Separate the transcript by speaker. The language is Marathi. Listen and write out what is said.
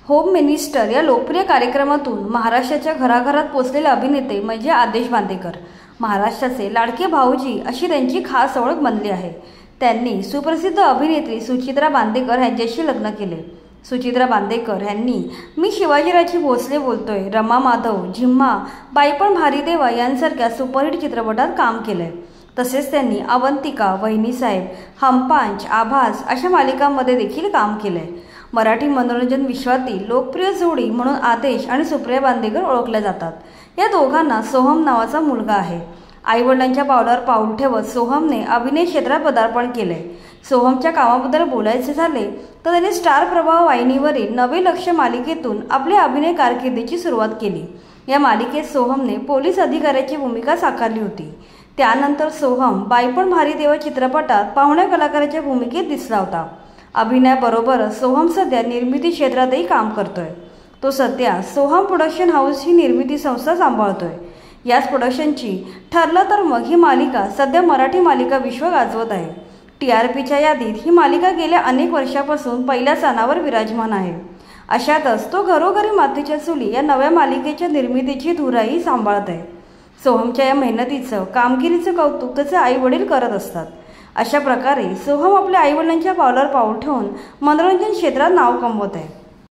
Speaker 1: होम मिनिस्टर या लोकप्रिय कार्यक्रमातून महाराष्ट्राच्या घराघरात पोचलेले अभिनेते म्हणजे आदेश बांदेकर. महाराष्ट्राचे लाडके भाऊजी अशी त्यांची खास ओळख बनली आहे. त्यांनी सुप्रसिद्ध अभिनेत्री सुचित्रा बांदेकर यांच्याशी लग्न केले. सुचित्रा बांदेकर यांनी मी शिवाजीराजे भोसले बोलतोय, रमा माधव, झिम्मा, बाईपण भारी देवा यांसारख्या सुपरहिट चित्रपटात काम केलंय. तसेच त्यांनी अवंतिका, वहिनीसाहेब, हमपांच, आभास अशा मालिकांमध्ये देखील काम केलंय. मराठी मनोरंजन विश्वातील लोकप्रिय जोडी म्हणून आदेश आणि सुप्रिया बांदेकर ओळखल्या जातात. या दोघांना सोहम नावाचा मुलगा आहे. आईवडिलांच्या पावलावर पाऊल ठेवत सोहमने अभिनय क्षेत्रात पदार्पण केले. सोहमच्या कामाबद्दल बोलायचे झाले तर त्याने स्टार प्रभाव वाहिनीवरील नवे लक्ष मालिकेतून आपल्या अभिनय कारकिर्दीची सुरुवात केली. या मालिकेत सोहमने पोलीस अधिकाऱ्याची भूमिका साकारली होती. त्यानंतर सोहम बाईपण भारी देवा चित्रपटात पाहुण्या कलाकाराच्या भूमिकेत दिसला होता. अभिनयाबरोबरच सोहम सध्या निर्मिती क्षेत्रातही काम करतोय. तो सध्या सोहम प्रोडक्शन हाऊस ही निर्मिती संस्था सांभाळतोय. याच प्रोडक्शनची ठरलं तर मग ही मालिका सध्या मराठी मालिका विश्व गाजवत आहे. TRPच्या यादीत ही मालिका गेल्या अनेक वर्षापासून पहिल्या स्थानावर विराजमान आहे. अशातच तो घरोघरी मातीच्या चुली या नव्या मालिकेच्या निर्मितीची धुराही सांभाळत आहे. सोहमच्या या मेहनतीचं, कामगिरीचं कौतुक त्याचे आई वडील करत असतात. अशा प्रकारे सोहम आपल्या आईवडिलांच्या पावलावर पाऊल ठेवून मनोरंजन क्षेत्रात नाव कमवत आहे.